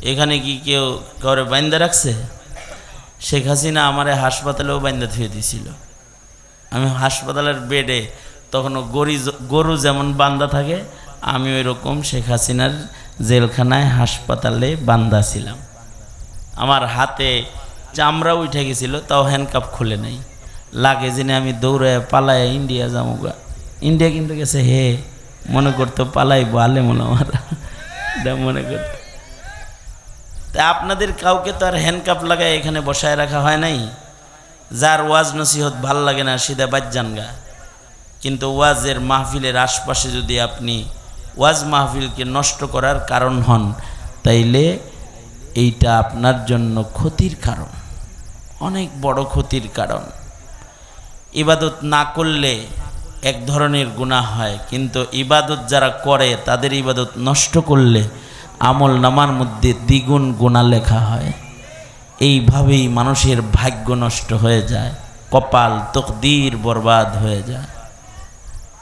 এখানে কি কেউ কাউরে বাইন্দা রাখছে? শেখ হাসিনা আমারে হাসপাতালেও বাইন্দা থুয়ে দিছিল। আমি হাসপাতালের বেডে তখনও গরু যেমন বান্দা থাকে, আমি ওই রকম শেখ হাসিনার জেলখানায় হাসপাতালে বান্দা ছিলাম। আমার হাতে চামড়া উঠে গেছিল, তাও হ্যান্ডকাপ খুলে নাই। লাগে জেনে আমি দৌড়ে পালায় ইন্ডিয়া যামুগা। ইন্ডিয়া কিন্তু গেছে হে, মনে করতো পালাইবো আলে মনে আমার মনে করতো। তা আপনাদের কাউকে তো আর হ্যান্ডকাপ লাগায় এখানে বসায় রাখা হয় নাই। যার ওয়াজ নসিহত ভাল লাগে না সিধা বাজ্জানগা। কিন্তু ওয়াজের মাহফিলের আশপাশে যদি আপনি ওয়াজ মাহফিলকে নষ্ট করার কারণ হন, তাইলে এইটা আপনার জন্য ক্ষতির কারণ, অনেক বড় ক্ষতির কারণ। ইবাদত না করলে এক ধরনের গুনাহ হয়, কিন্তু ইবাদত যারা করে তাদের ইবাদত নষ্ট করলে আমল নামার মধ্যে দ্বিগুণ গুনাহ লেখা হয়। এইভাবেই মানুষের ভাগ্য নষ্ট হয়ে যায়, কপাল তকদির বরবাদ হয়ে যায়।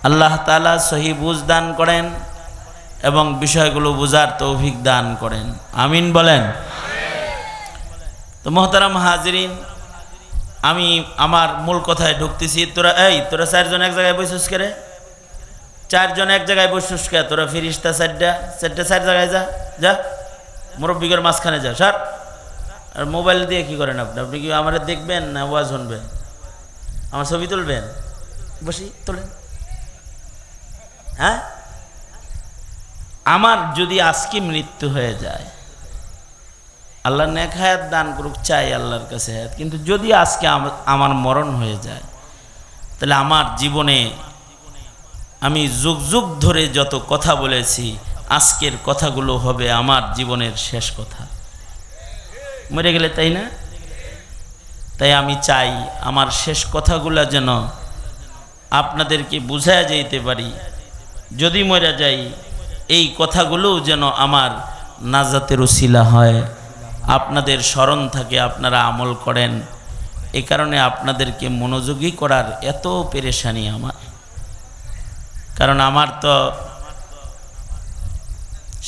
আল্লাহ তাআলা সহি বুঝ দান করেন এবং বিষয়গুলো বুঝার তৌফিক দান করেন, আমিন বলেন। তো মোহতারাম হাজিরিন, আমি আমার মূল কথায় ঢুকতেছি। তোরা চারজন এক জায়গায় বসুস করে, চারজন এক জায়গায় বসুস কে? তোরা ফিরিস্তা চারটা চার জায়গায় যা মুরব্বিগের মাঝখানে যা স্যার। আর মোবাইল দিয়ে কি করেন আপনি? আপনি কি আমার দেখবেন না ওয়াজ শুনবেন? আমার ছবি তুলবেন? বসি তোলেন। হ্যাঁ, আমার যদি আজকে মৃত্যু হয়ে যায়, আল্লাহ নেক হায়াত দান করুক, চাই আল্লাহর কাছে হায়াত, কিন্তু যদি আজকে আমার মরণ হয়ে যায়, তাহলে আমার জীবনে আমি যুগ যুগ ধরে যত কথা বলেছি, আজকের কথাগুলো হবে আমার জীবনের শেষ কথা। মরে গেলে, তাই না? তাই আমি চাই আমার শেষ কথাগুলো যেন আপনাদেরকে বুঝায়া যাইতে পারি। যদি মরে যাই, এই কথাগুলো যেন আমার নাজাতের উসিলা হয়, আপনাদের স্মরণ থাকে, আপনারা আমল করেন। এ কারণে আপনাদেরকে মনোযোগী করার এত পেরেশানি আমার। কারণ আমার তো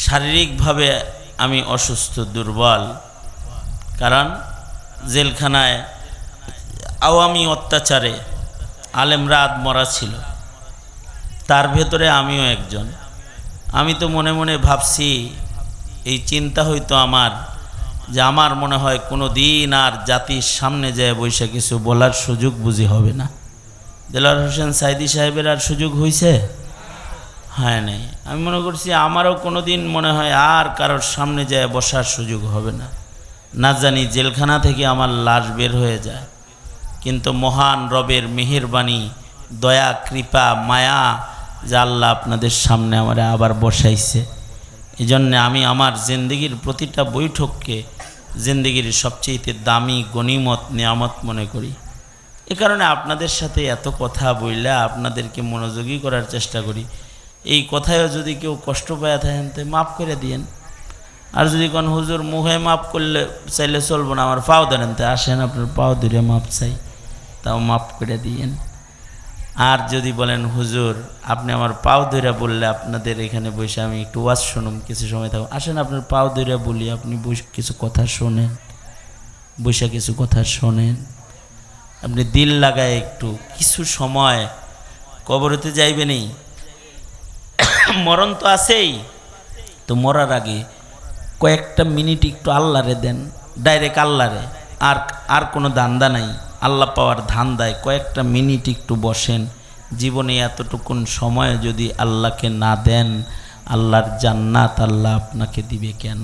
শারীরিকভাবে আমি অসুস্থ, দুর্বল। কারণ জেলখানায় আওয়ামী অত্যাচারে আলেমরা মরা ছিল, তার ভেতরে আমিও একজন। আমি তো মনে মনে ভাবছি, এই চিন্তা হইতো আমার, যে আমার মনে হয় কোনো দিন আর জাতির সামনে যায় বৈশা কিছু বলার সুযোগ বুঝি হবে না। দেলোয়ার হোসেন সাইদি সাহেবের আর সুযোগ হয়েছে? হয় নাই। আমি মনে করছি আমারও কোনো দিন মনে হয় আর কারোর সামনে যায় বসার সুযোগ হবে না। না জানি জেলখানা থেকে আমার লাশ বের হয়ে যায়, কিন্তু মহান রবের মেহেরবানি, দয়া, কৃপা, মায়া, যা আল্লাহ আপনাদের সামনে আমার আবার বসাইছে। এই জন্যে আমি আমার জিন্দগির প্রতিটা বৈঠককে জিন্দগির সবচেয়ে দামি গনিমত, নিয়ামত মনে করি। এ কারণে আপনাদের সাথে এত কথা বইলা আপনাদেরকে মনোযোগী করার চেষ্টা করি। এই কথায়ও যদি কেউ কষ্ট পায় থাকেন, তো মাফ করে দিয়েন। আর যদি কোন হুজুর মুখে মাফ করলে চাইলে চলবো না, আমার পাও ধরেন, তো আসেন আপনার পাও ধরে মাপ চাই, তাও মাফ করে দিয়েন। আর যদি বলেন হুজুর আপনি আমার পাও ধরে বললে আপনাদের এখানে বসে আমি একটু ওয়াজ শুনুম, কিছু সময় থাকুন, আসেন আপনার পাও ধরে বলি, আপনি কিছু কথা শোনেন, বসে কিছু কথা শোনেন, আপনি দিল লাগায় একটু কিছু সময়। কবরেতে যাইবেনই, মরণ তো আছেই, তো মরার আগে কয়েকটা মিনিট একটু আল্লাহরে দেন, ডাইরেক্ট আল্লাহরে, আর কোনো ধান্দা নাই, আল্লাহ পাওয়ার ধান্দায় কয়েকটা মিনিট একটু বসেন। জীবনে এতটুকুন সময় যদি আল্লাহকে না দেন, আল্লাহর জান্নাত আল্লাহ আপনাকে দিবে কেন?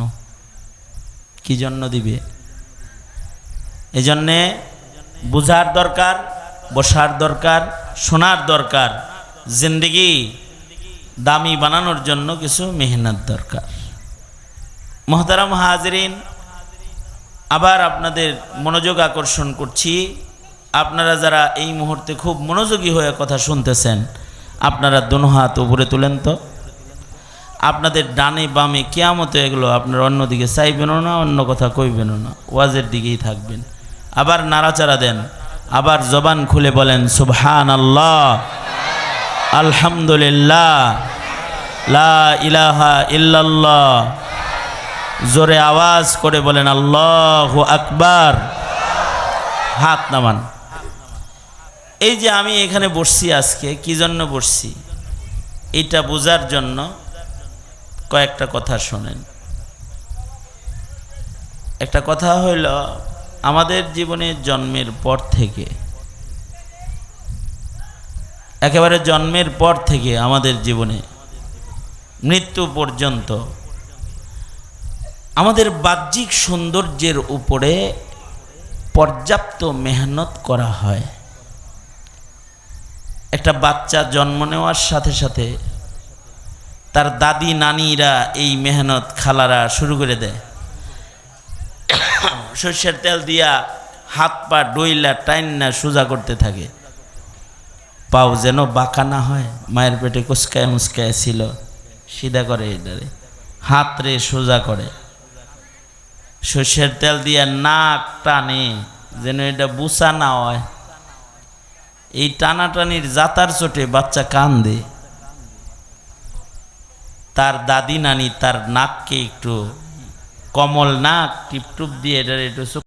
কি জন্য দিবে? এজন্যে বুঝার দরকার, বসার দরকার, শোনার দরকার। জিন্দেগি দামি বানানোর জন্য কিছু মেহনত দরকার। মোহতারাম হাজিরিন, আবার আপনাদের মনোযোগ আকর্ষণ করছি। আপনারা যারা এই মুহূর্তে খুব মনোযোগী হয়ে কথা শুনতেছেন, আপনারা দুনো হাত উপরে তুলেন তো। আপনাদের ডানে বামে কিয়ামতে এগুলো আপনারা অন্যদিকে চাইবেনও না, অন্য কথা কইবেনও না, ওয়াজের দিকেই থাকবেন। আবার নাড়াচাড়া দেন, আবার জবান খুলে বলেন সুবহানাল্লাহ, আলহামদুলিল্লাহ, লা ইলাহা ইল্লাল্লাহ, জোরে আওয়াজ করে বলেন আল্লাহু আকবার। হাত নামান। এই যে আমি এখানে বসছি আজকে কি জন্য বসছি এটা বোঝার জন্য কয়েকটা কথা শোনেন। একটা কথা হইল, আমাদের জীবনে জন্মের পর থেকে, একেবারে জন্মের পর থেকে আমাদের জীবনে মৃত্যু পর্যন্ত আমাদের বাহ্যিক সৌন্দর্যের উপরে পর্যাপ্ত মেহনত করা হয়। একটা বাচ্চা জন্ম নেওয়ার সাথে সাথে তার দাদি নানিরা এই মেহনত খালারা শুরু করে দেয়। সর্ষের তেল দিয়া হাত পা ডইলা টাইনা সোজা করতে থাকে, পাও যেন বাঁকা না হয়। মায়ের পেটে কুচকায় মুচকায় ছিল, সিধা করে এটারে, হাত রে সোজা করে। সর্ষের তেল দিয়া নাক টানে যেন এটা বুসা না হয়। এই টানাটানির জাতার চোটে বাচ্চা কান্দে। তার দাদি নানি তার নাককে একটু কমল নাক টিপটুপ দিয়ে এটার একটু